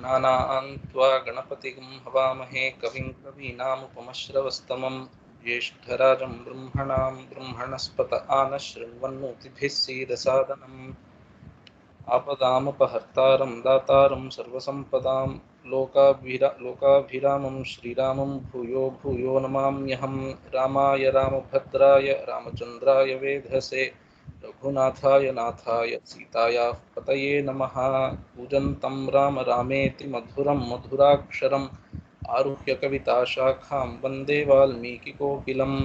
गणानान्त्वा गणपतिं हवामहे कविं कवीनामुपमश्रवस्तमं ज्येष्ठराजं ब्रह्मणां ब्रह्मणस्पत आनशृण्वन्नोतिभिः सीदसादनम् आपदामपहर्तारं दातारं सर्वसम्पदां लोकाभिरामं श्रीरामं भूयो भूयो नमाम्यहं। रामाय रामभद्राय रामचन्द्राय वेधसे रघुनाथाय नाथाय सीतायाः पतये नमः। कूजन्तं राम रामेति मधुरं मधुराक्षरम् आरुह्य कविताशाखां वन्दे वाल्मीकिकोकिलम्।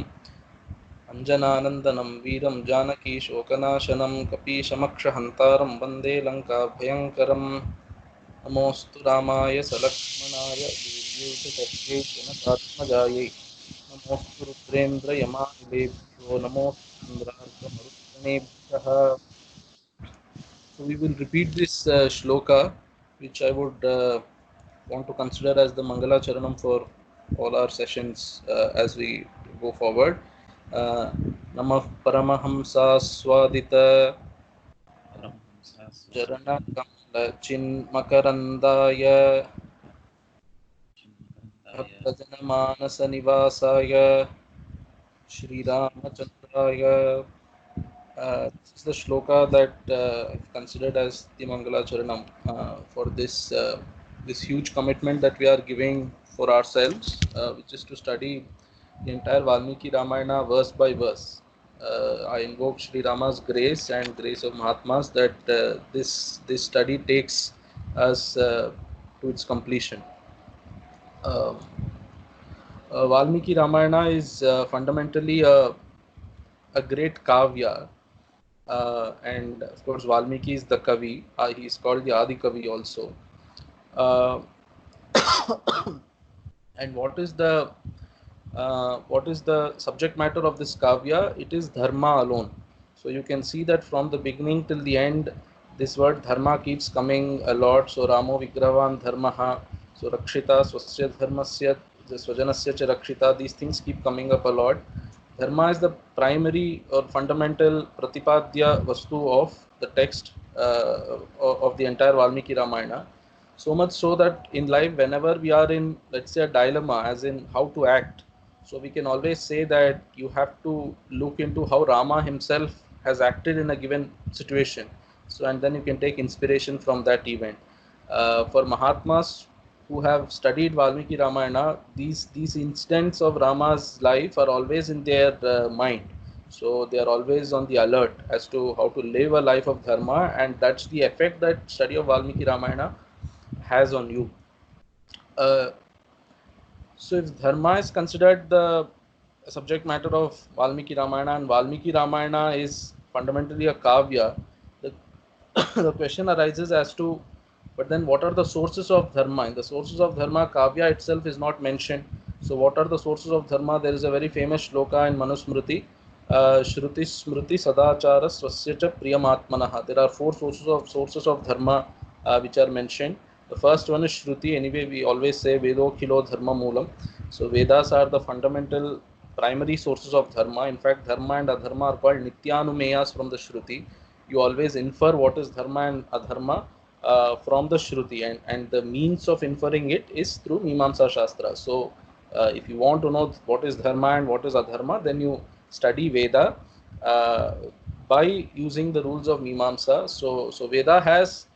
अञ्जनानन्दनं वीरं जानकीशोकनाशनं कपीशमक्षहन्तारं वन्दे लङ्काभयङ्करम्। नमोऽस्तु रामाय सलक्ष्मणाय देव्यै च तस्यै जनकात्मजायै नमोऽस्तु रुद्रेन्द्रयमानिलेभ्यो नमोऽस्तु इन्द्रार्कमरुत्गणेभ्यः। So we will repeat this shloka, which I would want to consider as the Mangala Charanam for all our sessions as we go forward. Namah Paramahamsa Swadita Charana Kamala Chinmakarandaya Bhaktajana Manasa Nivasaya Shri Ramachandraya. This is the shloka that I've considered as the Mangala Charanam for this huge commitment that we are giving for ourselves, which is to study the entire Valmiki Ramayana verse by verse. I invoke Sri Rama's grace and grace of Mahatmas that this study takes us to its completion. Valmiki Ramayana is fundamentally a great kavya. And of course Valmiki is the Kavi. He is called the Adi Kavi also. And what is the subject matter of this kavya? It is dharma alone. So you can see that from the beginning till the end, this word dharma keeps coming a lot. So Ramo Vigravan Dharmaha, so Rakshita Swasya Dharmasya, the Swajanasya Cha Rakshita, these things keep coming up a lot. Dharma is the primary or fundamental pratipadya vastu of the text of the entire Valmiki Ramayana. So much so that in life, whenever we are in, let's say, a dilemma, as in how to act, so we can always say that you have to look into how Rama himself has acted in a given situation. So, and then you can take inspiration from that event. For Mahatmas who have studied Valmiki Ramayana, these incidents of Rama's life are always in their mind. So they are always on the alert as to how to live a life of dharma, and that's the effect that study of Valmiki Ramayana has on you. So if dharma is considered the subject matter of Valmiki Ramayana, and Valmiki Ramayana is fundamentally a kavya, the question arises as to, but then what are the sources of dharma? In the sources of dharma, kavya itself is not mentioned. So what are the sources of dharma? There is a very famous shloka in Manusmriti, Shruti Smriti Sadachara Swasya Cha Priyamatmanaha. There are four sources of dharma which are mentioned. The first one is Shruti. Anyway, we always say Vedo Khilo Dharma Moolam. So Vedas are the fundamental primary sources of dharma. In fact, dharma and adharma are called Nityanumeyas from the Shruti. You always infer what is dharma and adharma from the Shruti, and the means of inferring it is through Mimamsa Shastra. So if you want to know what is dharma and what is adharma, then you study Veda by using the rules of Mimamsa. So Veda has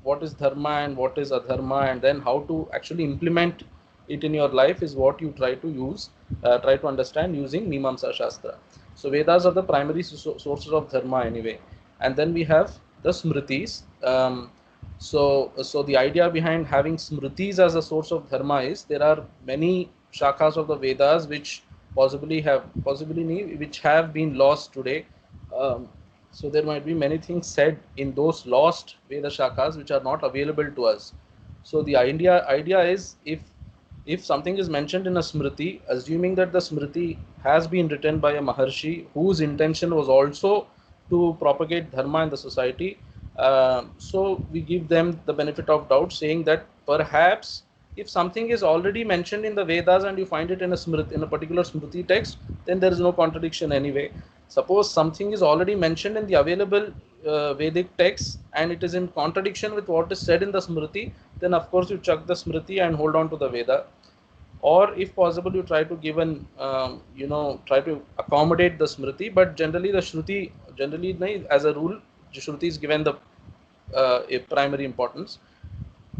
what is dharma and what is adharma, and then how to actually implement it in your life is what you try to understand using Mimamsa Shastra. So Vedas are the primary sources of dharma anyway. And then we have the Smritis. So the idea behind having Smritis as a source of dharma is there are many shakhas of the Vedas which which have been lost today. So there might be many things said in those lost Veda shakhas which are not available to us. So the idea is if something is mentioned in a Smriti, assuming that the Smriti has been written by a Maharshi whose intention was also to propagate dharma in the society, so we give them the benefit of doubt, saying that perhaps if something is already mentioned in the Vedas and you find it in a particular Smriti text, then there is no contradiction anyway. Suppose something is already mentioned in the available Vedic texts and it is in contradiction with what is said in the Smriti, then of course you chuck the Smriti and hold on to the Veda. Or if possible, you try to give an, try to accommodate the Smriti, but generally the Shruti, as a rule, Shruti is given the a primary importance.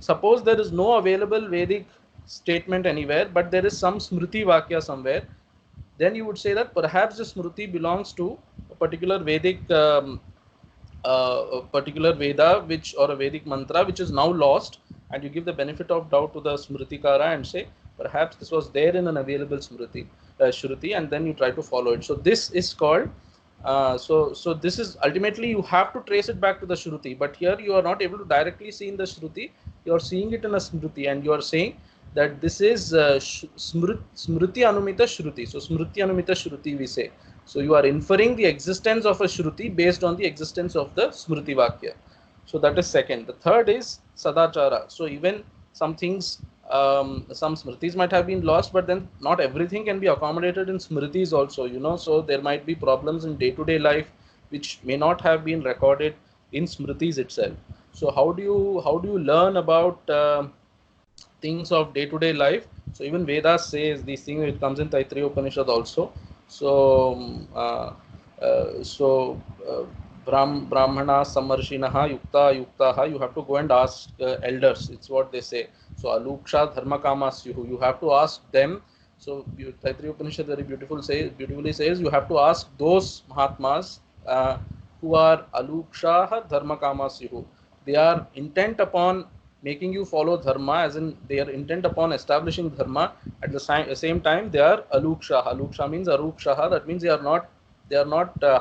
Suppose there is no available Vedic statement anywhere, but there is some Smriti Vakya somewhere, then you would say that perhaps the Smriti belongs to a particular Vedic, a particular Veda, which or a Vedic mantra, which is now lost, and you give the benefit of doubt to the Smritikara and say perhaps this was there in an available Smriti, Shruti, and then you try to follow it. So this is called. So this is ultimately you have to trace it back to the Shruti, but here you are not able to directly see in the Shruti. You are seeing it in a Smriti, and you are saying that this is Smriti Anumita Shruti. So Smriti Anumita Shruti we say. So you are inferring the existence of a Shruti based on the existence of the Smriti Vakya. So that is second. The third is Sadachara. So even some things, some Smritis might have been lost, but then not everything can be accommodated in Smritis also, So there might be problems in day-to-day life which may not have been recorded in Smritis itself. So how do you learn about things of day-to-day life? So even Vedas says these things. It comes in Taittiriya Upanishad also. So Brahmana Samarshinaha Yukta Yuktaha, you have to go and ask elders. It's what they say. So Aluksha Dharma Kamasyuhu, you have to ask them. So Taittiriya Upanishad very beautifully says you have to ask those Mahatmas who are Aluksha Dharma Kamasyuhu. They are intent upon making you follow dharma, as in they are intent upon establishing dharma. At the same time, they are alukshaha. Aluksha means arukshaha. That means they are not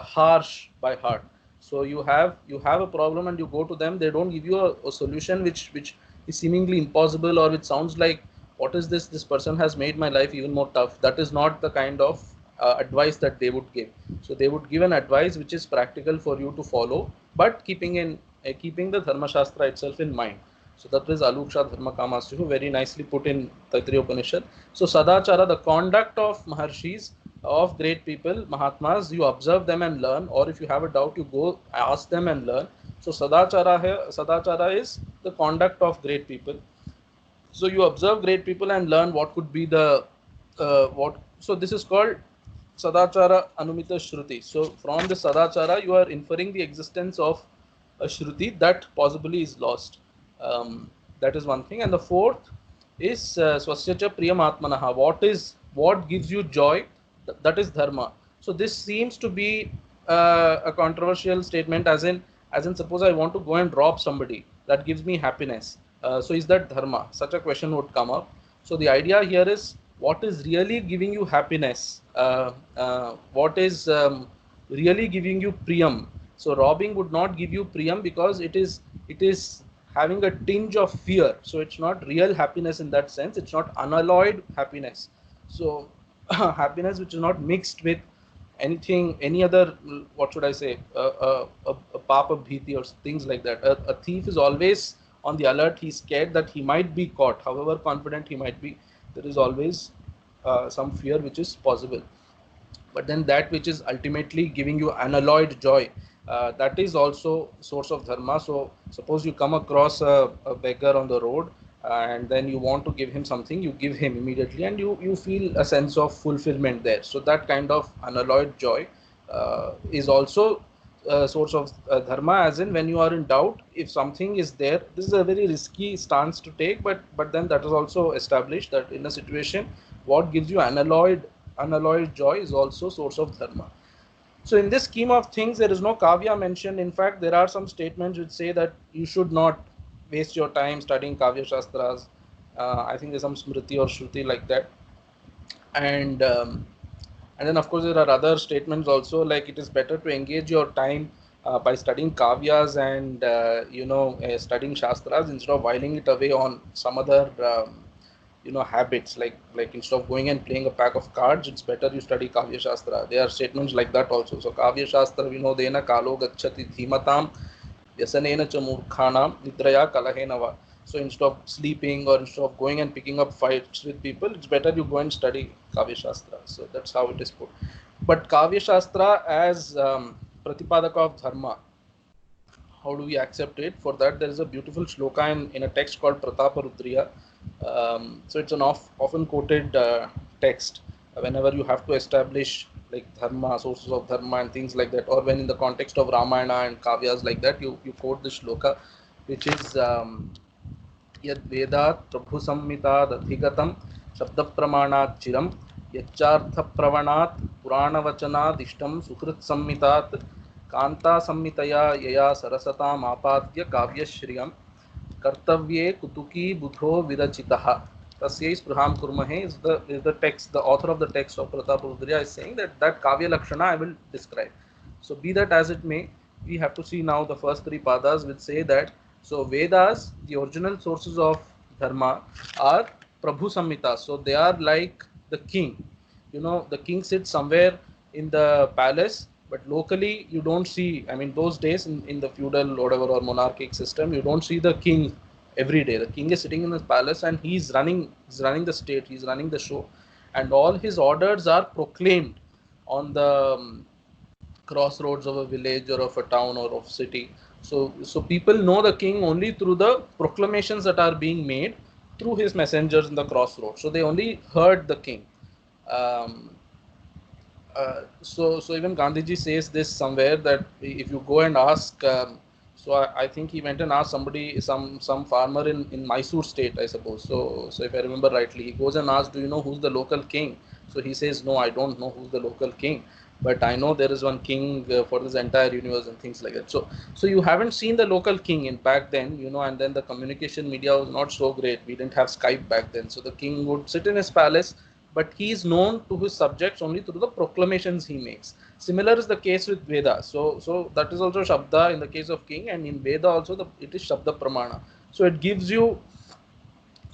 harsh by heart. So you have a problem and you go to them. They don't give you a solution which is seemingly impossible, or which sounds like, what is this? This person has made my life even more tough. That is not the kind of advice that they would give. So they would give an advice which is practical for you to follow, but keeping the Dharma Shastra itself in mind. So that is Aluksha Dharma Kamasyuhu, very nicely put in Taittiriya Upanishad. So Sadachara, the conduct of Maharshis, of great people, Mahatmas, you observe them and learn, or if you have a doubt, you go ask them and learn. So Sadachara is the conduct of great people. So you observe great people and learn what could be the what. So this is called Sadachara Anumita Shruti. So from the Sadachara, you are inferring the existence of a Shruti that possibly is lost. That is one thing. And the fourth is Swasyacha Priyam Atmanaha. What gives you joy? That is dharma. So this seems to be a controversial statement, as in suppose I want to go and rob somebody, that gives me happiness. So is that dharma? Such a question would come up. So the idea here is, what is really giving you happiness? What is really giving you priyam? So robbing would not give you priyam, because it is having a tinge of fear. So it's not real happiness in that sense. It's not unalloyed happiness. So happiness which is not mixed with anything, any other, what should I say, a papa bhiti or things like that. A thief is always on the alert. He's scared that he might be caught. However confident he might be, there is always some fear which is possible. But then that which is ultimately giving you unalloyed joy, that is also source of dharma. So suppose you come across a beggar on the road, and then you want to give him something, you give him immediately, and you feel a sense of fulfillment there. So that kind of unalloyed joy is also a source of dharma, as in when you are in doubt, if something is there. This is a very risky stance to take, but then that is also established, that in a situation, what gives you unalloyed joy is also source of dharma. So in this scheme of things, there is no kavya mentioned. In fact, there are some statements which say that you should not waste your time studying kavya shastras. I think there's some smriti or shruti like that. And then of course there are other statements also, like it is better to engage your time by studying kavyas and studying shastras, instead of whiling it away on some other habits, like instead of going and playing a pack of cards, it's better you study kavya shastra. There are statements like that also. So kavya shastra vinodena kalo gacchati dhimatam vyasanena cha murkhanam nidraya kalahena va. So instead of sleeping or instead of going and picking up fights with people, it's better you go and study kavya shastra. So that's how it is put. But kavya shastra as pratipadaka of dharma, how do we accept it? For that, there is a beautiful shloka in a text called Prataparudriya. So it's an often quoted text whenever you have to establish like dharma, sources of dharma and things like that, or when in the context of Ramayana and Kavyas like that, you quote this shloka, which is यद् वेदात् प्रभु संहिताद् अधिगतं शब्द प्रमाणात् चिरं यच्चार्थ प्रवणात् पुराणवचनात् इष्टं सुहृत् संहितात् कांता संहितया यया सरसताम् आपाद्य काव्यश्रियं कर्तव्ये कुतुकी बुधो विरचितः तस्यै स्पृहां कुर्महे is the text. The author of the text of Prataparudriya is saying that kavya lakshana I will describe. So be that as it may, we have to see now the first three padas which say that so Vedas, the original sources of dharma, are Prabhu Samhitas. So they are like the king. You know, the king sits somewhere in the palace, but locally you don't see. I mean, those days in the feudal whatever or monarchic system, you don't see the king every day. The king is sitting in his palace and he's running the state, he's running the show, and all his orders are proclaimed on the crossroads of a village or of a town or of city. So people know the king only through the proclamations that are being made through his messengers in the crossroads. So they only heard the king. Um, so even Gandhiji says this somewhere that if you go and ask, so I think he went and asked somebody, some farmer in Mysore state, I suppose. So if I remember rightly, he goes and asks, do you know who's the local king? So he says, no, I don't know who's the local king, but I know there is one king for this entire universe and things like that. So you haven't seen the local king in back then, you know, and then the communication media was not so great. We didn't have Skype back then. So the king would sit in his palace, but he is known to his subjects only through the proclamations he makes. Similar is the case with Veda. So that is also Shabda in the case of king, and in Veda also it is Shabda Pramana. So it gives you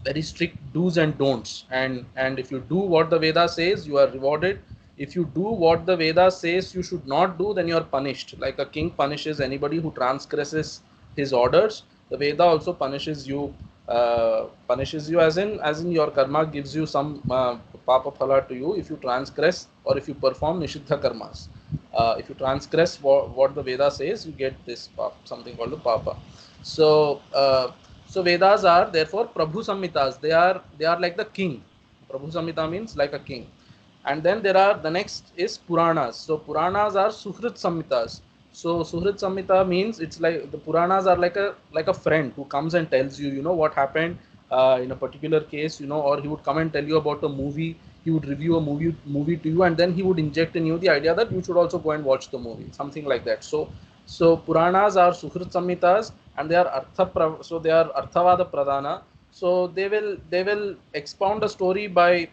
very strict do's and don'ts, and if you do what the Veda says, you are rewarded. If you do what the Veda says you should not do, then you are punished. Like a king punishes anybody who transgresses his orders, the Veda also punishes you as in your karma gives you some papa phala to you if you transgress or if you perform nishiddha karmas. If you transgress what the Veda says, you get this something called the papa. So Vedas are therefore Prabhu Samhitas. They are like the king. Prabhu Samhita means like a king. And then the next is Puranas. So Puranas are Suhrit Samhitas. So Suhrit Samhita means it's like the Puranas are like a friend who comes and tells you, you know, what happened in a particular case, you know, or he would come and tell you about a movie. He would review a movie to you, and then he would inject in you the idea that you should also go and watch the movie, something like that. So Puranas are Suhrit Samhitas, and they are they are Arthavada Pradhana. So they will expound a story by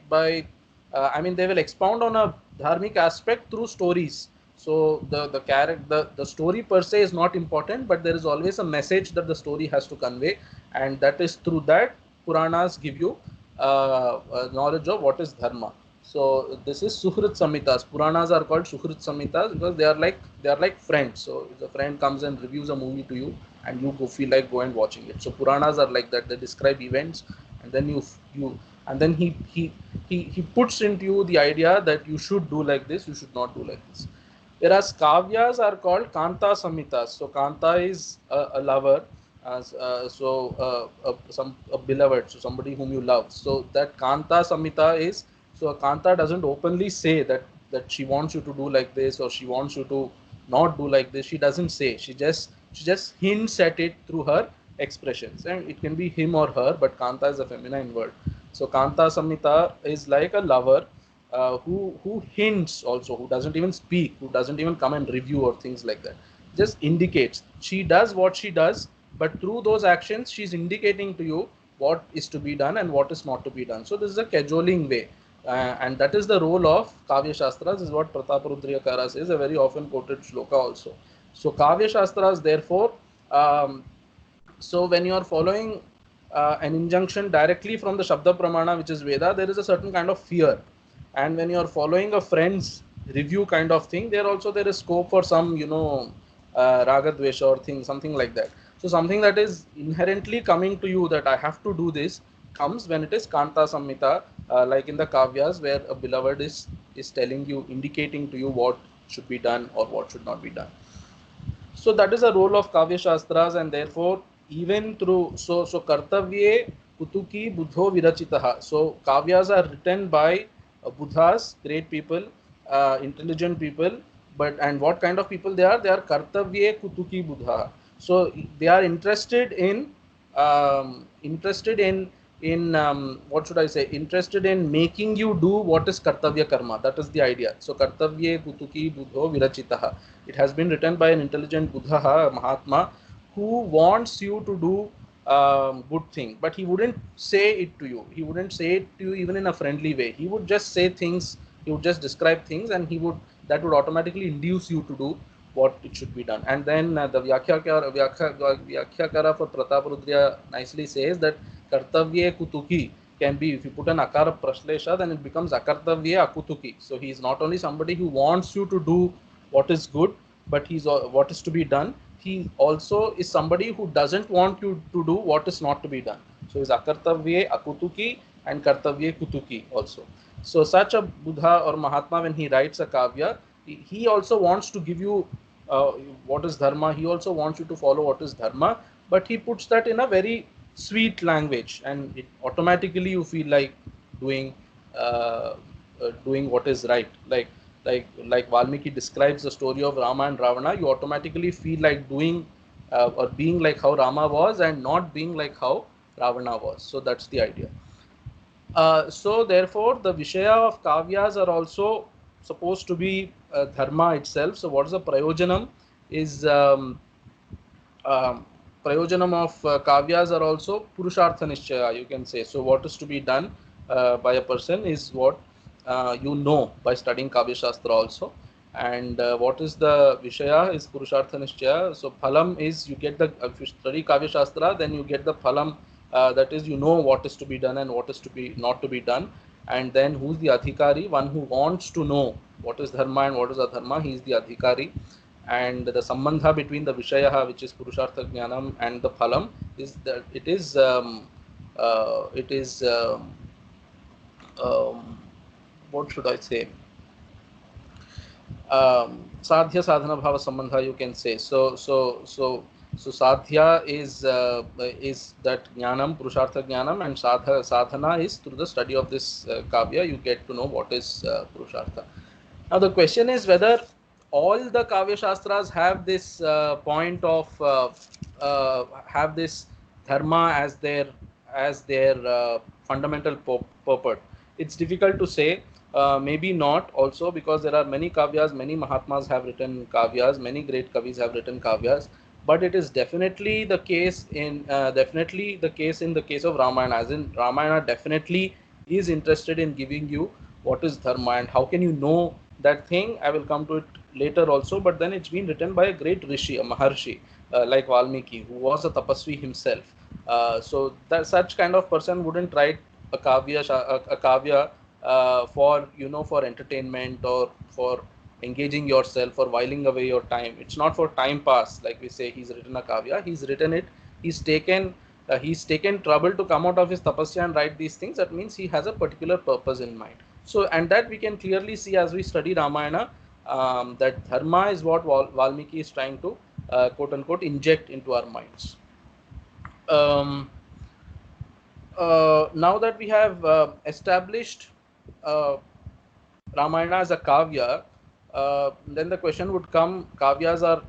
I mean, they will expound on a dharmic aspect through stories. So the character, the story per se is not important, but there is always a message that the story has to convey, and that is through that Puranas give you knowledge of what is dharma. So this is Suhrit Samhitas. Puranas are called Suhrit Samhitas because they are like friends. So if a friend comes and reviews a movie to you, and you feel like go and watching it. So Puranas are like that. They describe events, and then you and then he puts into you the idea that you should do like this, you should not do like this. Whereas Kavyas are called Kanta Samhitas. So Kanta is a lover, a beloved, so somebody whom you love. So that Kanta Samhita is, so a Kanta doesn't openly say that she wants you to do like this or she wants you to not do like this. She doesn't say. She just hints at it through her expressions, and it can be him or her, but Kanta is a feminine word. So Kanta Samhita is like a lover who hints also, who doesn't even speak, who doesn't even come and review or things like that. Just indicates. She does what she does, but through those actions, she's indicating to you what is to be done and what is not to be done. So this is a cajoling way. And that is the role of Kavya Shastras, is what Prataparudriya Kara says, a very often quoted shloka also. So Kavya Shastras, therefore, so when you are following an injunction directly from the Shabda Pramana, which is Veda, there is a certain kind of fear. And when you are following a friend's review kind of thing, there is scope for some, you know, Raga Dvesha or thing, something like that. So something that is inherently coming to you that I have to do this comes when it is Kanta Samhita, like in the Kavyas, where a beloved is telling you, indicating to you what should be done or what should not be done. So that is a role of Kavya Shastras, and therefore even through so Kartavye Kutuki Buddho Virachitaha. So Kavyas are written by Buddhas, great people, intelligent people, but and what kind of people they are? They are Kartavye Kutuki Buddha. So they are interested in what should I say? Interested in making you do what is Kartavya Karma. That is the idea. So Kartavye Kutuki Buddho Virachitaha. It has been written by an intelligent Buddha, a Mahatma, who wants you to do good thing, but he wouldn't say it to you. He wouldn't say it to you even in a friendly way. He would just say things. He would just describe things, and that would automatically induce you to do what it should be done. And then the Vyakyakara for Prataparudra nicely says that Kartavye Kutuki can be, if you put an akara praslesha, then it becomes akartavye akutuki. So he is not only somebody who wants you to do what is good, but he's what is to be done. He also is somebody who doesn't want you to do what is not to be done. So he's akartavye akutuki and kartavye kutuki also. So such a Buddha or Mahatma, when he writes a kavya, he also wants to give you what is dharma. He also wants you to follow what is dharma, but he puts that in a very sweet language, and it automatically you feel like doing doing what is right. Like Valmiki describes the story of Rama and Ravana, you automatically feel like doing or being like how Rama was and not being like how Ravana was. So that's the idea. So therefore, the Vishaya of Kavyas are also supposed to be dharma itself. So what is the prayojanam? Is prayojanam of kavyas are also purushartha nishchaya, you can say. So what is to be done by a person is what you know by studying kavya shastra also. And what is the vishaya is purushartha nishchaya. So phalam is you get the, if you study kavya shastra, then you get the phalam, that is you know what is to be done and what is to be not to be done. And then who's the adhikari? One who wants to know what is dharma and what is adharma, he is the adhikari. And the sambandha between the vishaya, which is purushartha jnanam, and the phalam is that it is um, what should I say, sadhya sadhana bhava sambandha, you can say. So sadhya is that jnanam, purushartha jnanam, and sadhana is through the study of this kavya you get to know what is purushartha. Now the question is whether all the Kavya Shastras have this point of have this dharma as their fundamental purport. It's difficult to say. Maybe not also, because there are many kavyas, many Mahatmas have written kavyas, many great kavis have written kavyas. But it is definitely the case in the case of Ramayana. As in, Ramayana definitely is interested in giving you what is dharma, and how can you know that thing. I will come to it later also, but then it's been written by a great rishi, a maharshi, like Valmiki, who was a tapasvi himself. So that such kind of person wouldn't write a kavya for, for entertainment or for engaging yourself or whiling away your time. It's not for time pass, like we say. He's written a kavya, he's written it, he's taken trouble to come out of his tapasya and write these things. That means he has a particular purpose in mind. So, and that we can clearly see as we study Ramayana, that dharma is what Valmiki is trying to quote unquote inject into our minds. Um, now that we have established uh, Ramayana as a kavya, then the question would come: kavyas are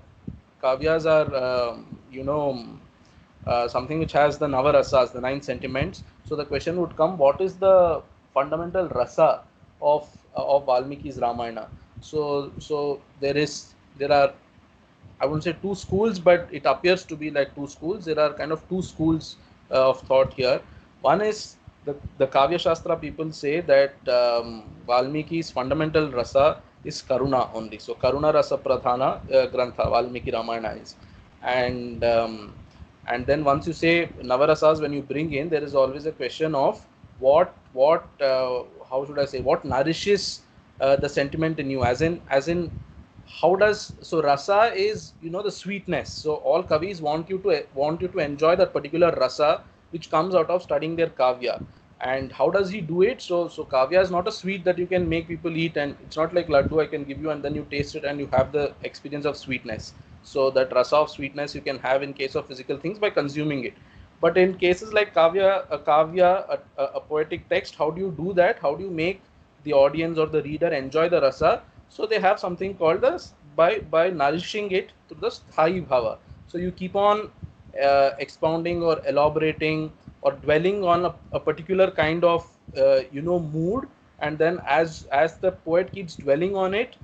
something which has the navarasas, the 9 sentiments. So the question would come: what is the fundamental rasa of Valmiki's Ramayana? So there are, I wouldn't say two schools, but it appears to be like two schools. There are kind of two schools of thought here. One is the Kavya Shastra people say that Valmiki's fundamental rasa is Karuna only. So Karuna rasa pradhana grantha Valmiki Ramayana is, and then once you say Navarasas, when you bring in, there is always a question of what how should I say, what nourishes the sentiment in you, as in how does, so rasa is, the sweetness. So all kavis want you to enjoy that particular rasa which comes out of studying their kavya. And how does he do it? So kavya is not a sweet that you can make people eat, and it's not like laddu I can give you and then you taste it and you have the experience of sweetness. So that rasa of sweetness you can have in case of physical things by consuming it. But in cases like a poetic text, how do you do that? How do you make the audience or the reader enjoy the rasa? So they have something called as by nourishing it through the sthai bhava. So you keep on expounding or elaborating or dwelling on a particular kind of mood, and then as the poet keeps dwelling on it,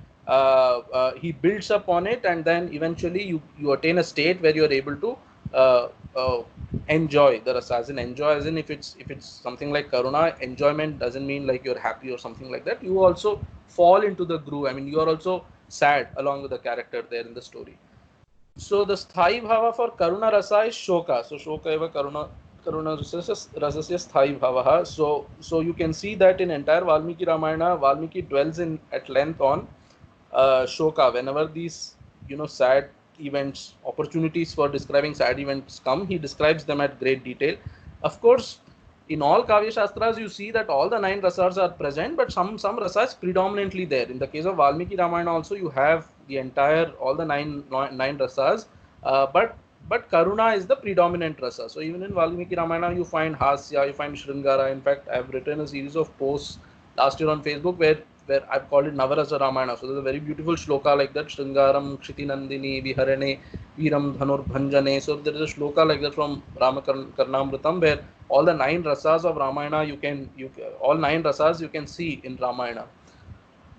he builds up on it, and then eventually you attain a state where you are able to uh, uh, enjoy the rasa. As in enjoy, as in if it's something like karuna, enjoyment doesn't mean like you're happy or something like that. You also fall into the groove. I mean, you are also sad along with the character there in the story. So the sthai bhava for karuna rasa is shoka. So shoka eva karuna rasasya sthai bhava. So you can see that in entire Valmiki Ramayana, Valmiki dwells in at length on shoka. Whenever these sad events, opportunities for describing sad events come, he describes them at great detail. Of course, in all Kavya Shastras, you see that all the nine rasas are present, but some rasas predominantly there. In the case of Valmiki Ramayana, also you have the entire all the nine rasas, but Karuna is the predominant rasa. So even in Valmiki Ramayana, you find Hasya, you find Shringara. In fact, I've written a series of posts last year on Facebook where I've called it Navarasa Ramayana. So there's a very beautiful shloka like that: Shringaram Kshiti Nandini Viharane Viram Dhanur Bhanjane. So there is a shloka like that from Karnamritam where all the nine rasas of Ramayana all nine rasas you can see in Ramayana.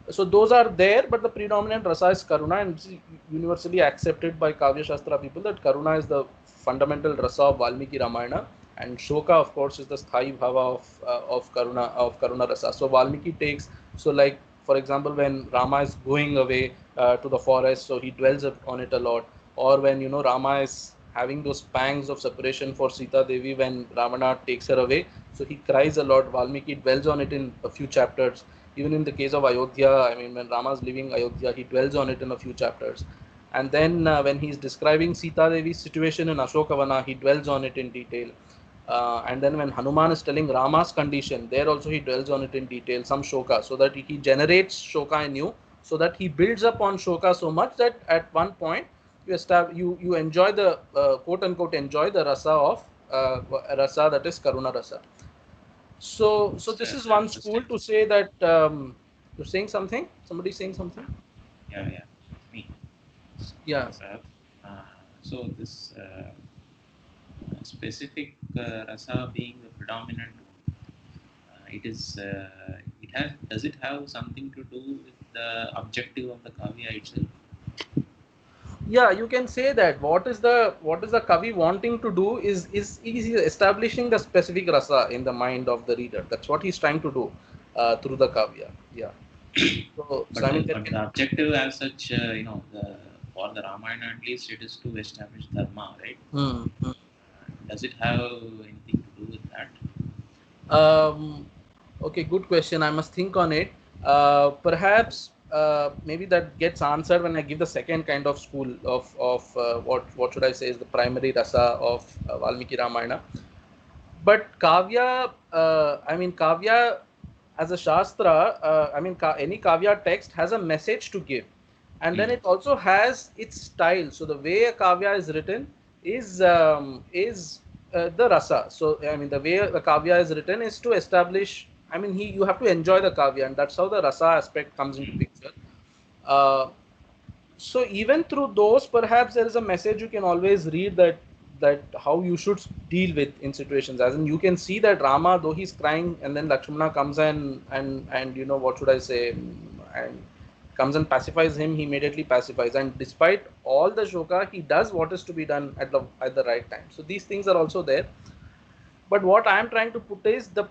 So those are there, but the predominant rasa is Karuna, and it's universally accepted by Kavya Shastra people that Karuna is the fundamental rasa of Valmiki Ramayana, and Shoka, of course, is the sthai bhava of Karuna rasa. So Valmiki takes, so like for example, when Rama is going away to the forest, so he dwells on it a lot. Or when Rama is having those pangs of separation for Sita Devi when Ravana takes her away, so he cries a lot. Valmiki dwells on it in a few chapters. Even in the case of Ayodhya, I mean, when Rama is leaving Ayodhya, he dwells on it in a few chapters. And then when he's describing Sita Devi's situation in Ashokavana, he dwells on it in detail. And then when Hanuman is telling Rama's condition, there also he dwells on it in detail, some shoka, so that he generates shoka in you, so that he builds up on shoka so much that at one point you enjoy the quote unquote enjoy the rasa of rasa, that is Karuna rasa. So this is one school to say that you're saying something. Somebody saying something. Yeah, me. Yeah. So this specific rasa being the predominant, it is it has does it have something to do with the objective of the kavya itself? Yeah, you can say that. What is the Kavi wanting to do is establishing the specific rasa in the mind of the reader. That's what he's trying to do through the Kavya. Yeah. So I mean, But the objective as such, for the Ramayana at least, it is to establish dharma, right? Does it have anything to do with that? Okay, good question. I must think on it. Perhaps maybe that gets answered when I give the second kind of school of what should I say is the primary rasa of Valmiki Ramayana. But Kavya, I mean Kavya as a Shastra, I mean any Kavya text has a message to give, and then it also has its style. So the way a Kavya is written is the rasa. So I mean the way the Kavya is written is to establish. I mean you have to enjoy the Kavya, and that's how the rasa aspect comes into picture. Uh, so even through those, perhaps there is a message you can always read, that how you should deal with in situations. As in, you can see that Rama, though he's crying, and then Lakshmana comes and what should I say, and comes and pacifies him. He immediately pacifies, and despite all the shoka, he does what is to be done at the right time. So these things are also there. But what I am trying to put is the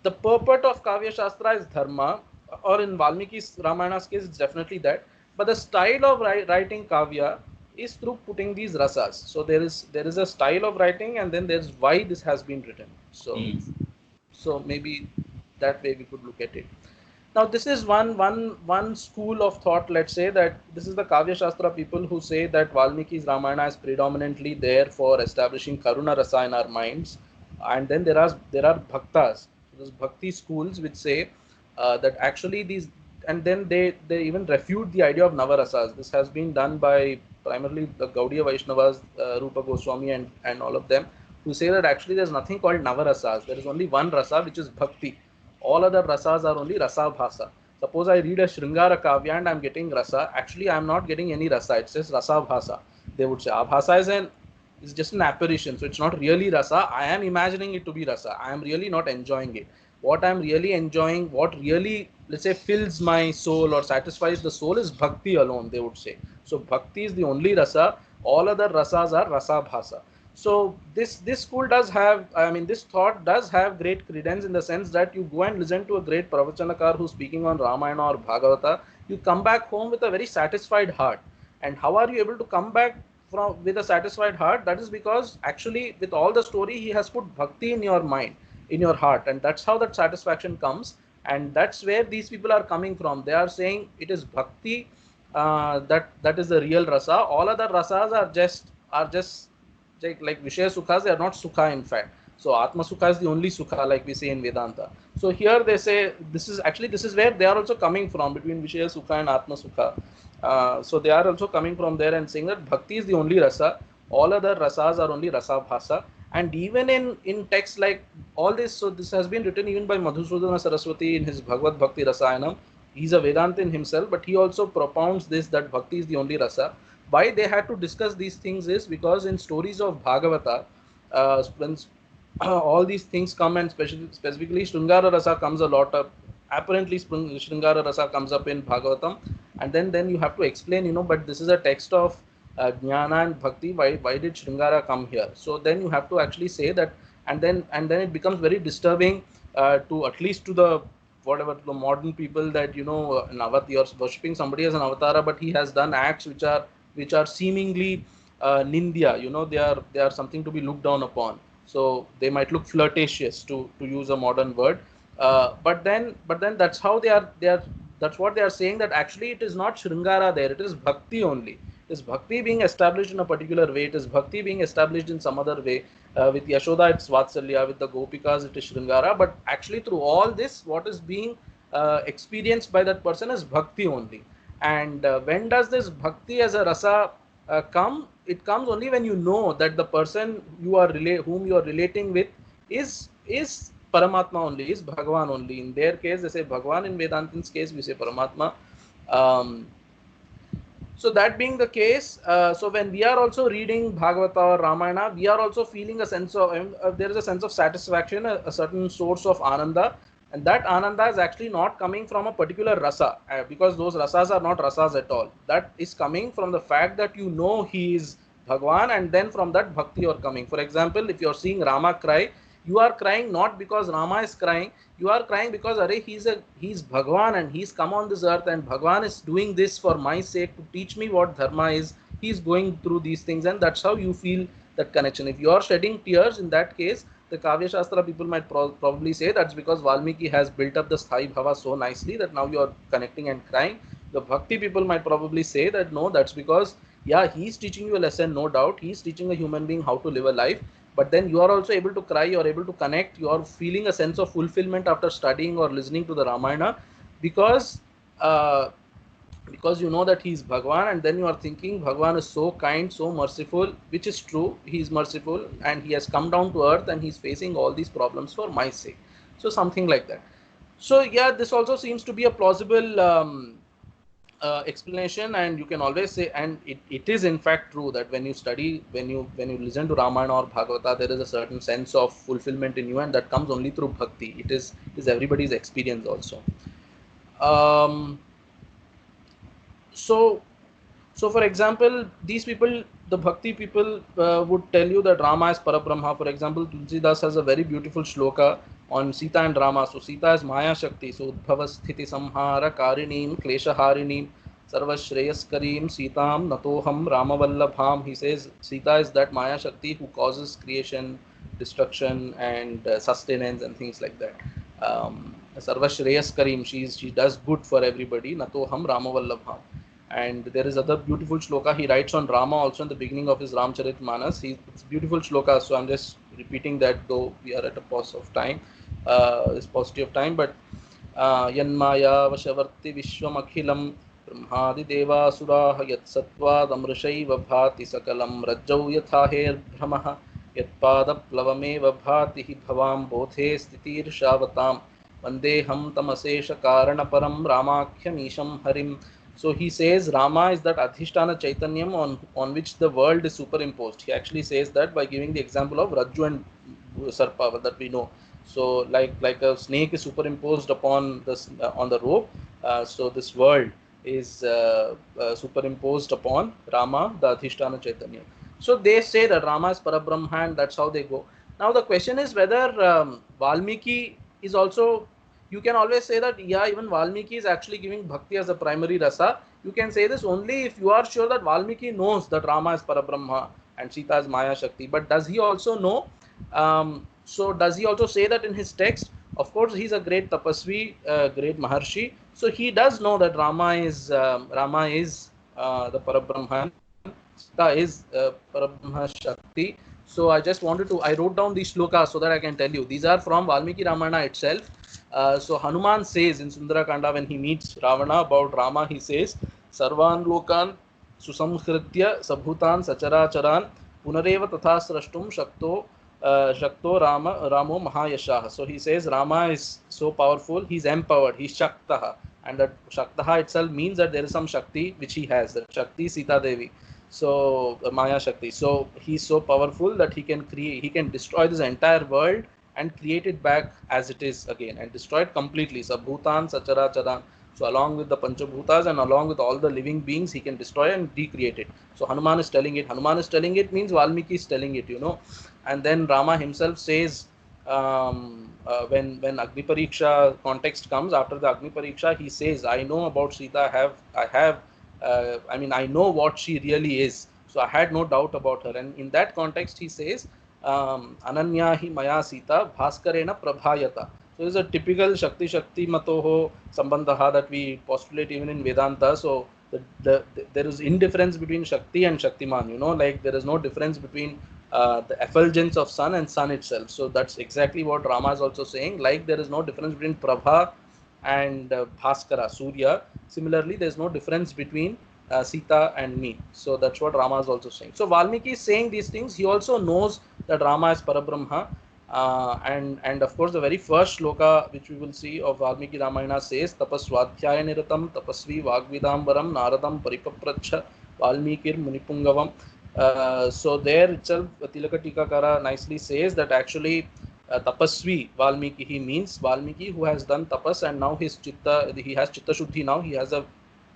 purport of Kavya Shastra is dharma, or in Valmiki's Ramayana's case, it's definitely that. But the style of writing Kavya is through putting these rasas. So there is a style of writing, and then there's why this has been written. So maybe that way we could look at it. Now this is one school of thought. Let's say that this is the Kavya Shastra people who say that Valmiki's Ramayana is predominantly there for establishing Karuna Rasa in our minds, and then there are bhaktas. So there's bhakti schools which say that actually these, and then they even refute the idea of Navarasas. This has been done by primarily the Gaudiya Vaishnavas, Rupa Goswami and all of them, who say that actually there's nothing called Navarasas. There is only one rasa, which is bhakti. All other rasas are only rasa bhasa. Suppose I read a Shringara Kavya and I'm getting rasa. Actually, I'm not getting any rasa. It says rasa bhasa. They would say abhasa is just an apparition. So it's not really rasa. I am imagining it to be rasa. I am really not enjoying it. What I'm really enjoying, what really, let's say, fills my soul or satisfies the soul is bhakti alone, they would say. So bhakti is the only rasa. All other rasas are rasa bhasa. So this school does have, I mean, this thought does have great credence in the sense that you go and listen to a great pravachanakar who's speaking on Ramayana or Bhagavata, you come back home with a very satisfied heart. And how are you able to come back from with a satisfied heart? That is because actually with all the story he has put bhakti in your mind, in your heart, and that's how that satisfaction comes. And that's where these people are coming from. They are saying it is bhakti, that is the real rasa. All other rasas are just like Vishaya Sukhas, they are not Sukha in fact. So Atma Sukha is the only Sukha, like we say in Vedanta. So here they say this is where they are also coming from, between Vishaya Sukha and Atma Sukha. So they are also coming from there and saying that Bhakti is the only rasa, all other rasas are only rasa bhasa. And even in texts like all this, so this has been written even by Madhusudana Saraswati in his Bhagavad Bhakti Rasayanam. He's a Vedanta in himself, but he also propounds this, that Bhakti is the only rasa. Why they had to discuss these things is because in stories of Bhagavata, when all these things come, and specifically Sringara Rasa comes a lot up. Apparently, Sringara Rasa comes up in Bhagavatam, and then you have to explain, but this is a text of Jnana and Bhakti. Why did Sringara come here? So then you have to actually say that, and then it becomes very disturbing to at least to the whatever to the modern people that you're worshipping somebody as an avatara, but he has done acts which are seemingly nindya. They are something to be looked down upon. So they might look flirtatious, to use a modern word. But then that's how that's what they are saying, that actually it is not Shringara there, it is Bhakti only. It is Bhakti being established in a particular way, it is Bhakti being established in some other way. With Yashoda it's Vatsalya, with the Gopikas it is Shringara, but actually through all this what is being experienced by that person is Bhakti only. And when does this Bhakti as a rasa come? It comes only when you know that the person whom you are relating with is Paramatma only, is Bhagavan only. In their case, they say Bhagavan. In Vedantin's case, we say Paramatma. Um, so that being the case, so when we are also reading Bhagavata or Ramayana, we are also feeling a sense of, there is a sense of satisfaction, a certain source of Ananda. And that Ananda is actually not coming from a particular rasa, because those rasas are not rasas at all. That is coming from the fact that he is Bhagwan, and then from that bhakti you are coming. For example, if you are seeing Rama cry, you are crying not because Rama is crying, you are crying because he's Bhagwan and he's come on this earth, and Bhagwan is doing this for my sake to teach me what dharma is. He's going through these things, and that's how you feel that connection. If you are shedding tears, in that case, the Kavya Shastra people might probably say that's because Valmiki has built up the Sthai Bhava so nicely that now you are connecting and crying. The Bhakti people might probably say that no, that's because, yeah, he's teaching you a lesson, no doubt. He's teaching a human being how to live a life. But then you are also able to cry, you are able to connect, you are feeling a sense of fulfillment after studying or listening to the Ramayana, because you know that he is Bhagwan, and then you are thinking Bhagwan is so kind, so merciful, which is true. He is merciful and he has come down to earth and he's facing all these problems for my sake. So something like that. So yeah, this also seems to be a plausible explanation, and you can always say, and it is in fact true that when you study, when you listen to Ramayana or Bhagavata, there is a certain sense of fulfillment in you, and that comes only through bhakti. It is everybody's experience also. So for example, these people, the bhakti people, would tell you that Rama is Parabrahma. For example, Tulsidas has a very beautiful shloka on Sita and Rama. So Sita is Maya Shakti. So Udbhava Sthiti Samhara Karineem Klesha Harineem Sarva Shreyaskareem Sitam Natoham Ramavallabham. He says Sita is that Maya Shakti who causes creation, destruction, and sustenance and things like that. Sarva Shreyaskareem, she does good for everybody. Natoham Ramavallabham. And there is other beautiful shloka he writes on Rama also in the beginning of his Ramcharitmanas. It's beautiful shloka, so I'm just repeating that, though we are at a pause of time, this paucity of time. But Yanmaya Vashavarti Vishwam Akhilam ब्रह्मादिदेवासुराः यत्सत्त्वादमृषैव भाति सकलं रज्जौ यथा हेर्भ्रमः यत्पादप्लवमेव भाति हि भवां बोधे स्थितिर्षावतां वन्देऽहं तमशेषकारणपरं रामाख्यमीशं हरिं. So he says Rama is that Adhisthana Chaitanyam on which the world is superimposed. He actually says that by giving the example of Rajju and Sarpa that we know. So like a snake is superimposed upon this on the rope. So this world is superimposed upon Rama, the Adhisthana Chaitanya. So they say that Rama is Parabrahma, and that's how they go. Now the question is whether Valmiki is also. You can always say that yeah, even Valmiki is actually giving bhakti as a primary rasa. You can say this only if you are sure that Valmiki knows that Rama is Parabrahma and Sita is Maya Shakti. But does he also know? So does he also say that in his text? Of course, he's a great tapasvi, great maharshi. So he does know that Rama is the Parabrahman, Sita is Parabrahma Shakti. So I wrote down these shlokas so that I can tell you. These are from Valmiki Ramayana itself. So Hanuman says in Sundarakanda when he meets Ravana about Rama, he says, Sarvan Lokan Susamhritya Sabhutan Sacharacharan Punareva Tatha Srashtum Shakto Ramo Mahayashah. So he says Rama is so powerful, he's empowered, he's Shaktaha. And that Shaktaha itself means that there is some Shakti which he has, that Shakti Sita Devi. So Maya Shakti. So he's so powerful that he can destroy this entire world and create it back as it is again and destroy it completely. Sabhutan, Sacharacharan. So along with the Panchabhutas and along with all the living beings, he can destroy and recreate it. So Hanuman is telling it. Hanuman is telling it means Valmiki is telling it, And then Rama himself says, when Agni Pariksha context comes, after the Agni Pariksha, he says, I know about Sita, I know what she really is. So I had no doubt about her. And in that context, he says, Ananya hi maya Sita bhaskarena prabhayata. So it's a typical Shakti matoho sambandha that we postulate even in Vedanta. So there is indifference between Shakti and Shaktiman, like there is no difference between the effulgence of sun and sun itself. So that's exactly what Rama is also saying. Like there is no difference between Prabha and Bhaskara, Surya. Similarly, there is no difference between Sita and me. So that's what Rama is also saying. So Valmiki is saying these things. He also knows that Rama is Parabrahma. And of course, the very first shloka which we will see of Valmiki Ramayana says, Tapaswadhyaya niratam tapasvi vagvidambaram naradam paripapracha Valmikir Munipungavam. So there itself, Tilaka Tikakara nicely says that actually tapasvi Valmiki, he means Valmiki who has done tapas and now he has chitta shuddhi now, he has a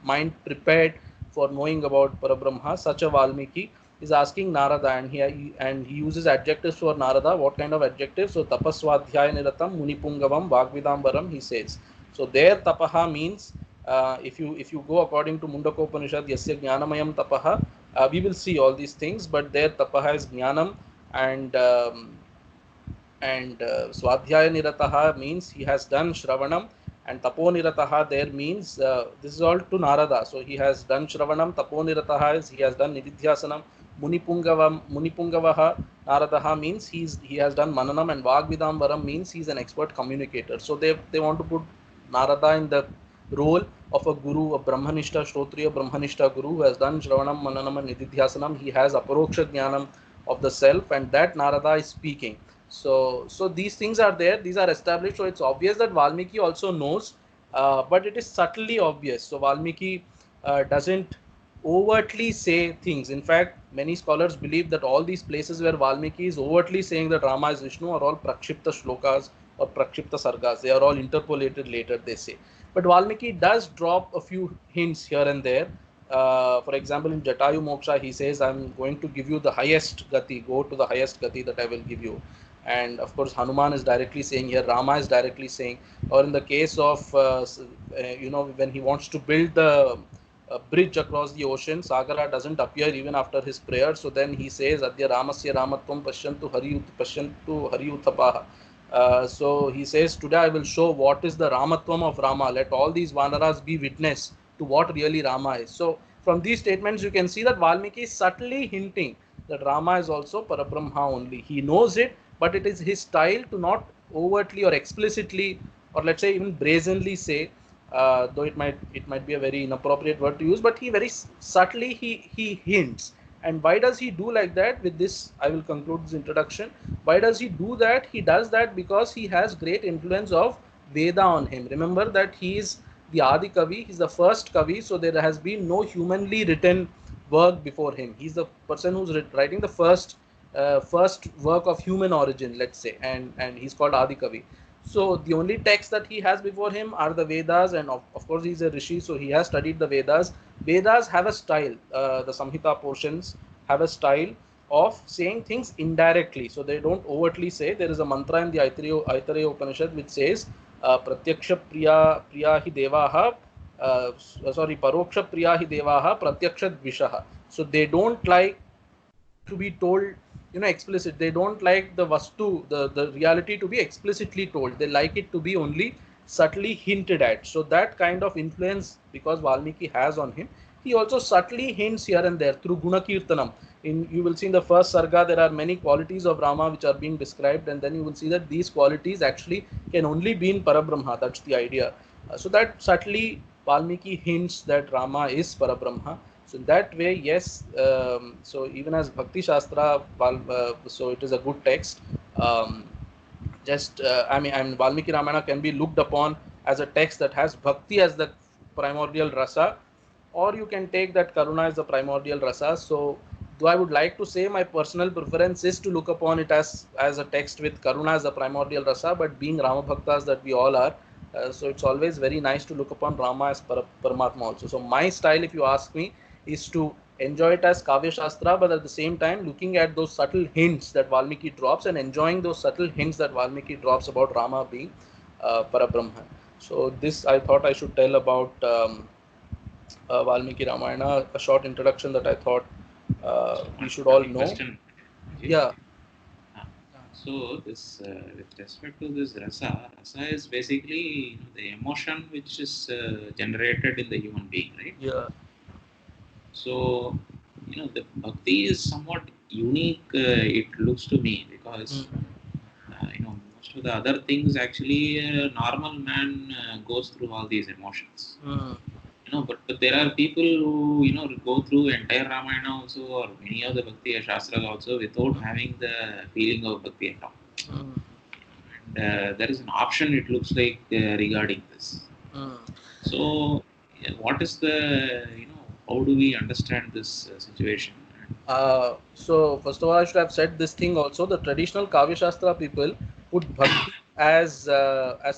mind prepared for knowing about Parabrahma. Such a Valmiki is asking Narada, and he uses adjectives for Narada. What kind of adjectives? So tapaswadhyaya niratam munipungavam vagvidambaram, he says. So there tapaha means if you go according to Mundakopanishad, yasya jnanamayam tapaha, we will see all these things, but there tapaha is jnanam, and swadhyaya nirataha means he has done shravanam, and taponirataha there means this is all to Narada. So he has done shravanam, taponirataha is he has done nididhyasanam, munipungavaha Naradaha means he has done mananam, and vagvidambaram means he's an expert communicator. So they want to put Narada in the role of a guru, a Brahmanishta, Shrotriya Brahmanishta guru who has done Shravanam, Mananam and Nididhyasanam. He has Aparoksha Jnanam of the self, and that Narada is speaking. So these things are there, these are established. So it's obvious that Valmiki also knows, but it is subtly obvious. So Valmiki doesn't overtly say things. In fact, many scholars believe that all these places where Valmiki is overtly saying that Rama is Vishnu are all Prakshipta shlokas or Prakshipta sargas. They are all interpolated later, they say. But Valmiki does drop a few hints here and there. For example, in Jatayu Moksha, he says, I'm going to give you the highest gati, go to the highest gati that I will give you. And of course, Hanuman is directly saying here, Rama is directly saying, or in the case of, when he wants to build the bridge across the ocean, Sagara doesn't appear even after his prayer. So then he says, Adya Ramasya Ramatvam Pashyantu Hariyuthapaha. So he says, today I will show what is the Ramatvam of Rama. Let all these Vanaras be witness to what really Rama is. So from these statements, you can see that Valmiki is subtly hinting that Rama is also Parabrahma only. He knows it, but it is his style to not overtly or explicitly, or let's say even brazenly say though it might be a very inappropriate word to use, but he very subtly he hints. And why does he do like that? With this, I will conclude this introduction. Why does he do that? He does that because he has great influence of Veda on him. Remember that he is the Adi Kavi, he's the first Kavi, so there has been no humanly written work before him. He's the person who's writing the first work of human origin, let's say, and he's called Adi Kavi. So the only text that he has before him are the Vedas, and of course he's a rishi, so he has studied the Vedas. Vedas have a style. The Samhita portions have a style of saying things indirectly, so they don't overtly say. There is a mantra in the Aitareya Upanishad which says, "Pratyaksha priya hi devaha." Sorry, Paroksha priya hi devaha pratyaksha dvishaha. So they don't like to be told, explicit. They don't like the vastu, the reality to be explicitly told. They like it to be only subtly hinted at. So that kind of influence, because Valmiki has on him, he also subtly hints here and there through Guna Kirtanam. You will see in the first sarga there are many qualities of Rama which are being described, and then you will see that these qualities actually can only be in Parabrahma. That's the idea. So that subtly Valmiki hints that Rama is Parabrahma. So in that way, yes. So even as Bhakti Shastra, so it is a good text. I mean, Valmiki Ramayana can be looked upon as a text that has Bhakti as the primordial rasa, or you can take that Karuna as the primordial rasa. So, though I would like to say my personal preference is to look upon it as a text with Karuna as the primordial rasa, but being Rama Bhaktas that we all are, so it's always very nice to look upon Rama as Paramatma also. So my style, if you ask me, is to enjoy it as Kavya Shastra, but at the same time looking at those subtle hints that Valmiki drops and enjoying those subtle hints that Valmiki drops about Rama being Parabrahman. So this I thought I should tell about Valmiki Ramayana, a short introduction that I thought we should all know. Question, Yeah. So this, with respect to this rasa is basically the emotion which is generated in the human being, right? Yeah. So the bhakti is somewhat unique. It looks to me because most of the other things actually normal man goes through all these emotions. But there are people who go through entire Ramayana also or many of the Bhakti Shastras also without having the feeling of Bhakti at all. And there is an option, it looks like, regarding this. So what is the how do we understand this situation? So first of all, I should have said this thing also. The traditional Kavya Shastra people put bhakti as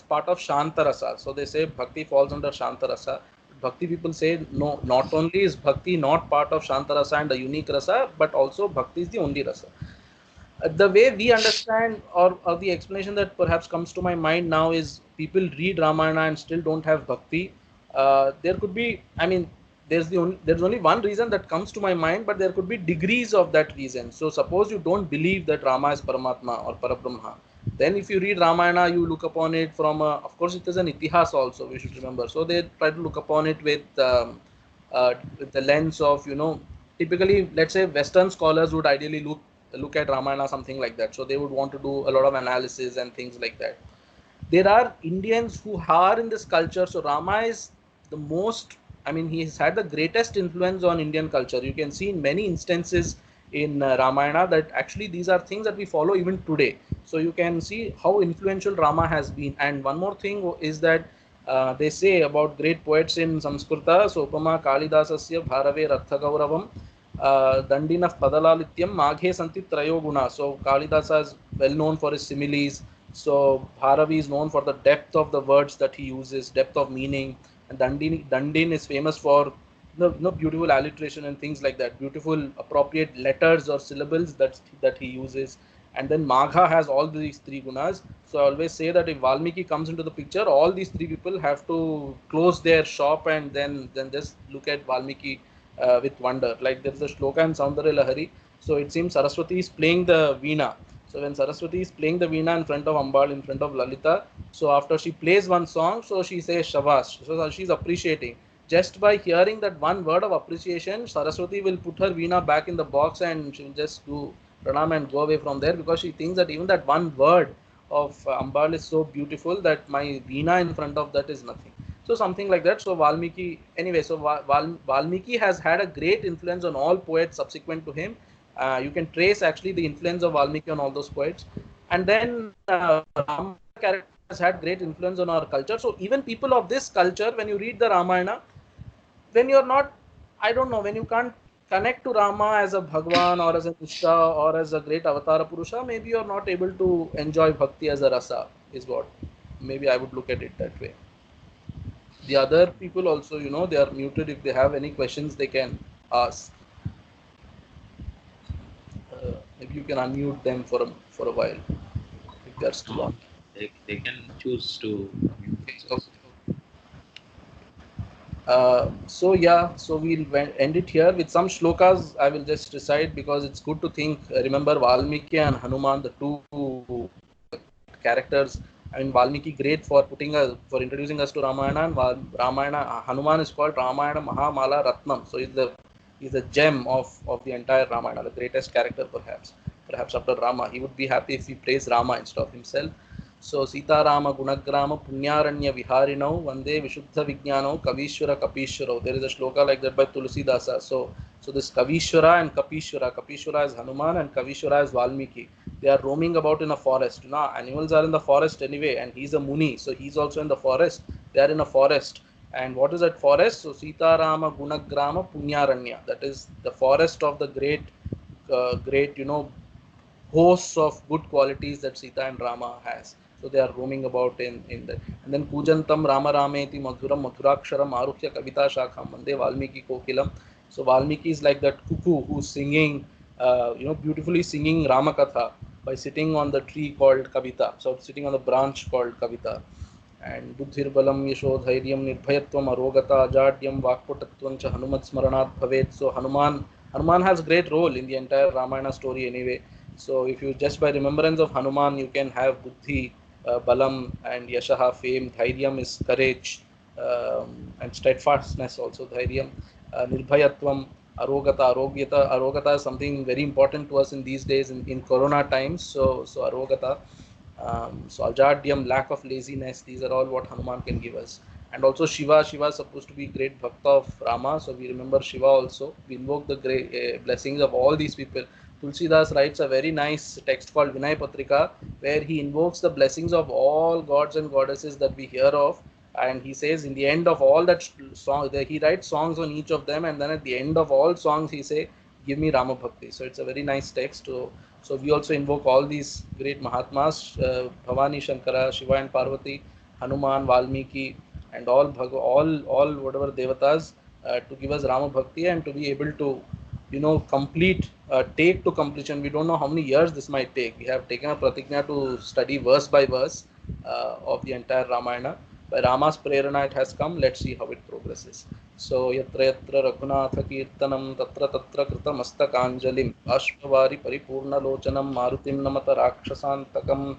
part of Shantarasa. So they say bhakti falls under Shantarasa. Bhakti people say no. Not only is bhakti not part of Shantarasa and a unique rasa, but also bhakti is the only rasa. The way we understand, or the explanation that perhaps comes to my mind now, is people read Ramayana and still don't have bhakti. There could be, I mean, there's only one reason that comes to my mind, but there could be degrees of that reason. So suppose you don't believe that Rama is Paramatma or Parabrahma, then if you read Ramayana, you look upon it from of course it is an itihas also, we should remember. So they try to look upon it with the lens of, typically, let's say Western scholars would ideally look at Ramayana, something like that. So they would want to do a lot of analysis and things like that. There are Indians who are in this culture. So Rama is the most, I mean, he has had the greatest influence on Indian culture. You can see in many instances in Ramayana that actually these are things that we follow even today. So you can see how influential Rama has been. And one more thing is that they say about great poets in Sanskrita, so Upama Kalidasasya Bharave Rathagauravam Dandinaf Padalalityam Maghe Santi Trayoguna. So Kalidasa is well known for his similes. So Bharavi is known for the depth of the words that he uses, depth of meaning. And Dandin is famous for beautiful alliteration and things like that, beautiful appropriate letters or syllables that he uses. And then Magha has all these three gunas. So I always say that if Valmiki comes into the picture, all these three people have to close their shop and then just look at Valmiki with wonder. Like there is a shloka in Saundarya Lahari. So it seems Saraswati is playing the veena. So when Saraswati is playing the veena in front of Ambal, in front of Lalita, so after she plays one song, so she says Shabash. So she's appreciating. Just by hearing that one word of appreciation, Saraswati will put her veena back in the box and she will just do pranam and go away from there, because she thinks that even that one word of Ambal is so beautiful that my veena in front of that is nothing. So something like that. So Valmiki, anyway, so Valmiki has had a great influence on all poets subsequent to him. You can trace actually the influence of Valmiki on all those poets. And then Ramayana character has had great influence on our culture. So even people of this culture, when you read the Ramayana, when you're not, I don't know, when you can't connect to Rama as a Bhagwan or as a Nishta or as a great Avatara Purusha, maybe you're not able to enjoy Bhakti as a rasa, is what maybe I would look at it that way. The other people also, they are muted. If they have any questions, they can ask. Maybe you can unmute them for a while if they are still No, on. they can choose to mute themselves. Okay. So yeah, so we'll end it here with some shlokas. I will just recite because it's good to think. Remember Valmiki and Hanuman, the two characters. I mean, Valmiki great for for introducing us to Ramayana, and Ramayana Hanuman is called Ramayana Mahamala Ratnam. So he's the gem of the entire Ramayana, the greatest character perhaps after Rama. He would be happy if we praise Rama instead of himself. So Sita Rama Gunagrama Punyaranya Viharinau Vande Vishuddha Vijnano Kavishwara Kapishwaro. There is a shloka like that by Tulusidasa. So this Kavishwara and Kapishwara. Kapishwara is Hanuman and Kavishwara is Valmiki. They are roaming about in a forest. Animals are in the forest anyway, and he's a Muni, so he's also in the forest. They are in a forest. And what is that forest? So Sita Rama Gunagrama Punyaranya. That is the forest of the great, hosts of good qualities that Sita and Rama has. So they are roaming about in that. And then Pujantam Rama Rameti Madhuram Madhuraksharam Aruhya Kavita Shakham Mande Valmiki Kokilam. So Valmiki is like that cuckoo who's singing, beautifully singing Ramakatha by sitting on the tree called Kavita. So sitting on the branch called Kavita. And Buddhirbalam Yasho Dhairyam Nirbhayatvam Arogata Ajadyam Vakpotatvam Cha Hanumat Smaranat Bhavet. So Hanuman has a great role in the entire Ramayana story anyway. So if you just by remembrance of Hanuman, you can have Buddhi, Balam, and Yashaha, fame. Dhairyam is courage, and steadfastness also. Dhairyam, Nirbhayatvam, Arogata is something very important to us in these days in Corona times. So Arogata. So Ajadyam, lack of laziness, these are all what Hanuman can give us. And also Shiva is supposed to be great bhakta of Rama, so we remember Shiva also. We invoke the great blessings of all these people. Tulsidas writes a very nice text called Vinay Patrika, where he invokes the blessings of all gods and goddesses that we hear of. And he says in the end of all that song, he writes songs on each of them, and then at the end of all songs he say, give me Rama Bhakti. So it's a very nice text. So we also invoke all these great Mahatmas, Bhavani Shankara, Shiva and Parvati, Hanuman, Valmiki, and all whatever devatas to give us Rama Bhakti and to be able to, complete, take to completion. We don't know how many years this might take. We have taken a pratigna to study verse by verse of the entire Ramayana. By Rama's prerana it has come. Let's see how it progresses. So yatra yatra Raghunatha Kirtanam tatra tatra Kritamastakанजलिं Ashvavari Paripurnalochanam Marutim Namata Rakshasantakam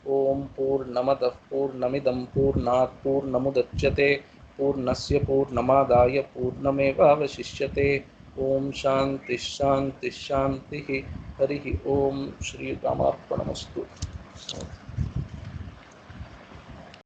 Om Purnamadah Purnamidam Purnat Purnamudachyate Purnasya Purnamadaya Purnameva Vashishyate Om Shanti Shanti Shanti Harihi Om Shri Ramarpanamastu.